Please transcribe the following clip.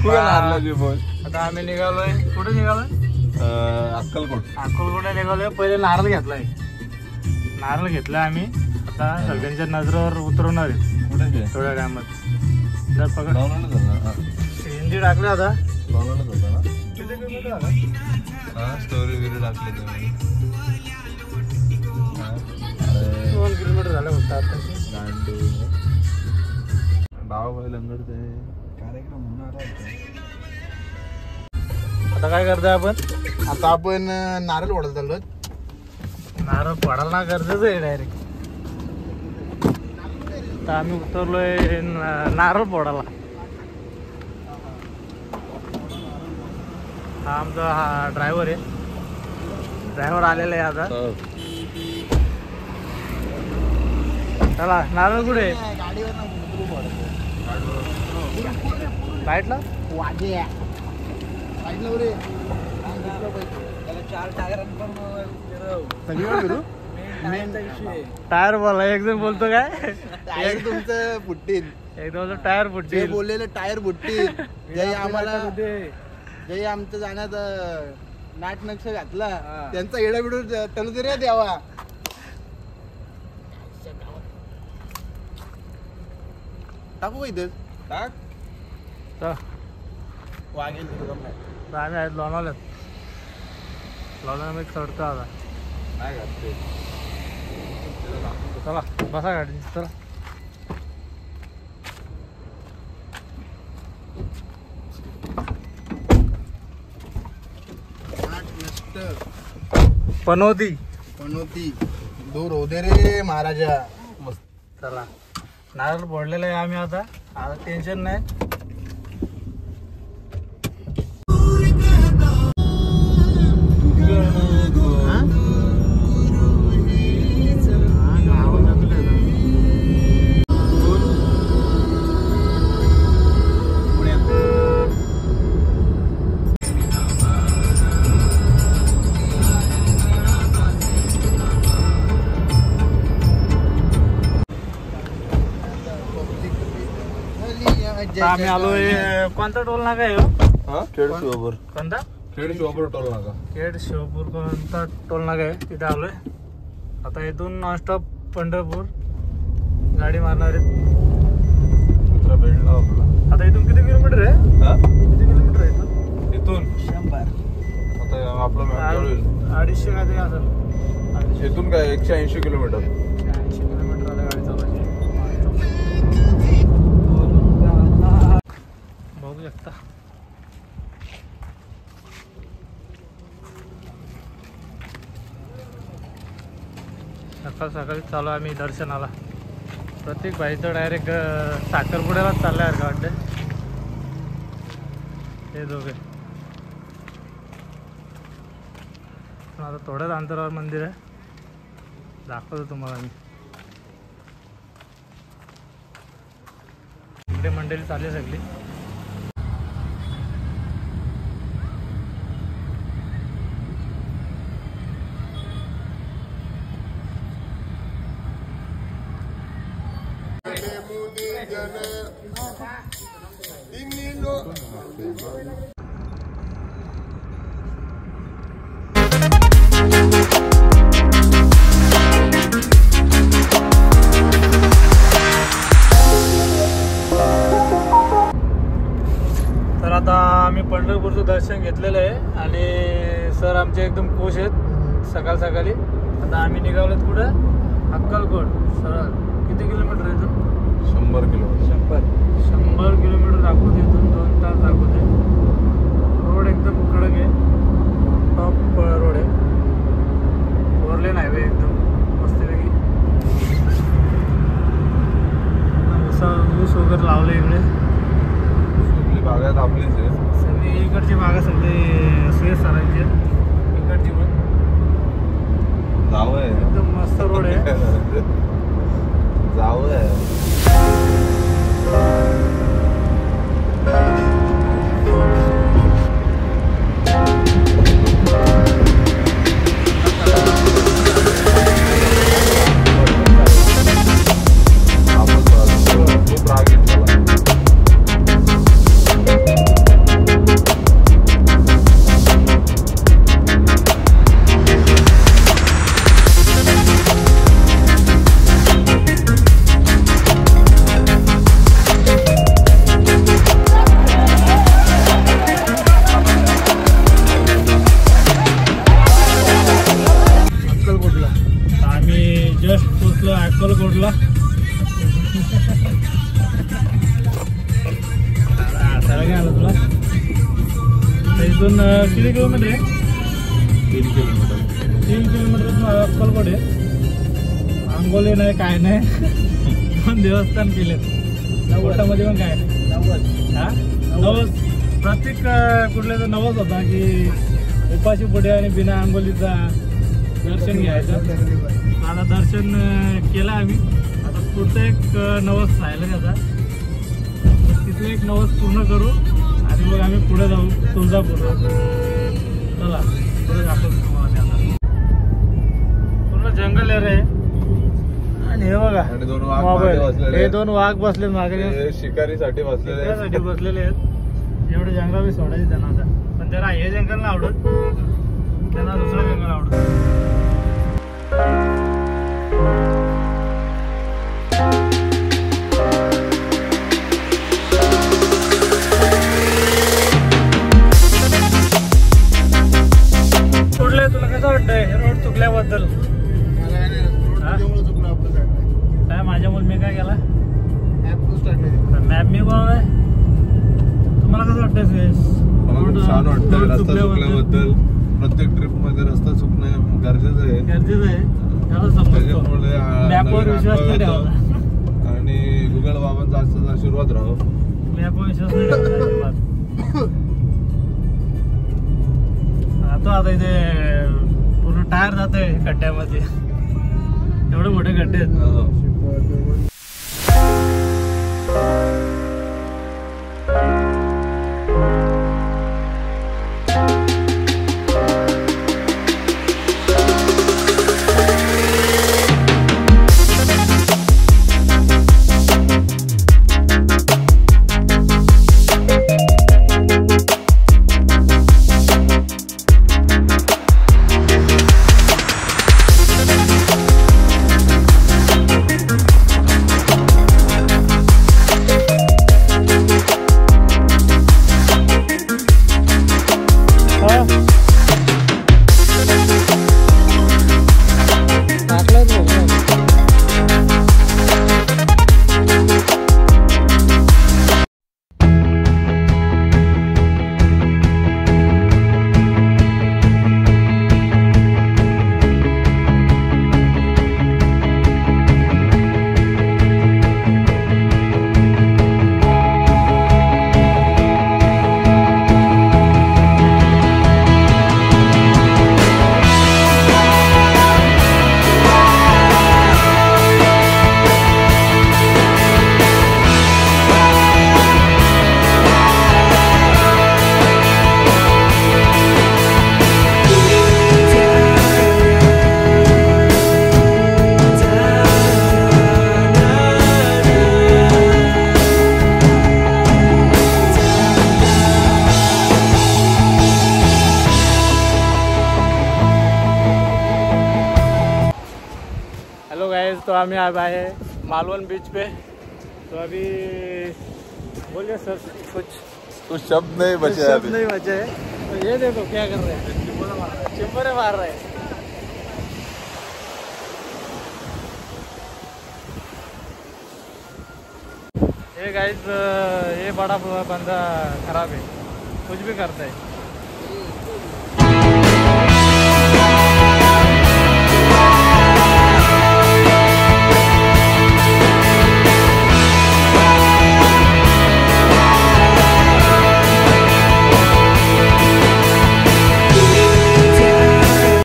आता आम्ही निघालोय. कुठे निघालोय? अक्कलकोटला निघालोय. पहिले नारळ घेतलाय. नारळ घेतलाय आम्ही. आता सगळ्यांच्या नजरेवर उतरवणार आहे थोड्या टायमात. जर पकड हिंदी टाकले आता. स्टोरी वगैरे टाकले 2 किलोमीटर झालं फक्त आता. कार्यक्रम होणार आहे. आता काय करतोय आपण? आता आपण नारळ ओढायला चाललोय. नारळ फोडायला ना गरजेचं आहे डायरेक्ट. आता आम्ही उतरलोय नारळ फोडायला. हा आमचा ड्रायव्हर आहे. ड्रायव्हर आलेला आहे आता. चला नारळ कुठे? लाईटला टायर बोला. एकदम बोलतो काय? टायर तुमचं फुटतील. एकदम टायर फुटतील. बोललेलं टायर फुटतील. जय आम्हाला जय आमचं जाण्यात नाट नक्ष घातला त्यांचा येडा बिडू त्याला तरी द्यावा. टाकू का इथं? टाक. वागेल आम्ही आहेत लोणावल्यात. लोणावळ्यामध्ये चढतो आता. नाही घातले. चला बसा गाडी. चला पनोती पनोती दूर होते रे महाराजा. मस्त. चला नारळ फोडलेला आहे आम्ही आता. आता टेन्शन नाही. आम्ही आलोय. कोणता टोल नाका आहे? खेड शिवपूर. कोणता? खेड शिवपूर टोल नाका. खेड शिवपूर कोणता टोल नाका आहे तिथे आलोय. आता इथून नॉनस्टॉप पंढरपूर गाडी मारणार आहेत. आता इथून किती किलोमीटर आहे? किती किलोमीटर आहे इथून? 100. आता आपलं 250 काय तरी असेल. इथून काय 180 किलोमीटर. 180 किलोमीटर आता गाडी चालवायची. बघू शकता. सकाळ सकाळी चालू आम्ही दर्शनाला. प्रत्येक भाईचं डायरेक्ट साखरपुड्यालाच चालल्यासारखं वाटतं हे दोघे. आता थोड्याच अंतरावर मंदिर आहे. दाखवतो तुम्हाला मी. इकडे मंडळी चालली सगळी. तर आता आम्ही पंढरपूरचं दर्शन घेतलेलं आहे आणि सर आमचे एकदम खुश आहेत. सकाळ सकाळी आता आम्ही निघालोत कुठं? अक्कलकोट. सरळ किती किलोमीटर आहे इथून? 100 किलोमीटर. 100 किलोमीटर दाखवते. इथून 2 तास दाखवते. रोड एकदम कडक आहे. टॉप रोड आहे. 4 लेन हायवे एकदम मस्तपैकी. ऊस वगैरे लावले इकडे. बागायत आपलीच आहे. सगळी इकडची बागा सगळे सुयश सरांची. इकडची पण जावं आहे. एकदम मस्त रोड आहे. जावं आहे. खूप राग येतो. काय आलं तुला? इथून किती किलोमीटर आहे? 3 किलोमीटर. 3 किलोमीटर अक्कलकोट आहे. आंघोळी नाही काय नाही. 2 देवस्थान केलेत. कोटामध्ये पण काय नाही. 90 प्रत्येक कुठल्या तर 90 होता की उपाशी पुढे आणि बिना आंघोळीचा दर्शन घ्यायचं. आता दर्शन केलं आम्ही. आता पुढचं एक 90 राहिलं त्याचा. तिथलं एक 90 पूर्ण करू आणि मग आम्ही पुढे जाऊ तुळजापूरला. चला पुढे दाखवतो तुम्हाला आता. पूर्ण जंगल एरिया आहे. आणि हे बघा मोबाईल, हे 2 वाघ बसले मागे शिकारीसाठी बसलेले आहेत. एवढे जंगल बी सोडायचे त्यांना आता. पण त्याला हे जंगल नाही आवडत, त्यांना दुसरं जंगल आवडत. कुठले तुला कसं वाटतंय हे रोड चुकल्याबद्दल? काय माझ्यामुळे मी काय केला? मॅप मी बनवलाय. तुम्हाला कसं वाटतंय? छान वाटतं रस्ता चुकल्याबद्दल. प्रत्येक ट्रिप मध्ये रस्ता चुकणं गरजेचं आहे. त्याला समजतो. मॅपवर विश्वास नाही ठेवायचा आणि गुगल बाबांचा आजचा आशीर्वाद राहो. मॅपवर विश्वास नाही ठेवायचा. आता इथे पूर्ण टायर जात आहे खड्ड्यामध्ये. एवढे मोठे खड्डे आहेत. हेलो गाइस, तो हमें अब आए हैं मालवन बीच पे. तो अभी बोलिए सर कुछ शब्द नहीं बचे शब्द नहीं बचे हैं. तो ये देखो क्या कर रहे हैं. चिंबोरे मार रहे हैं. ये गाइस ये बड़ा बंदा खराब है, कुछ भी करता है.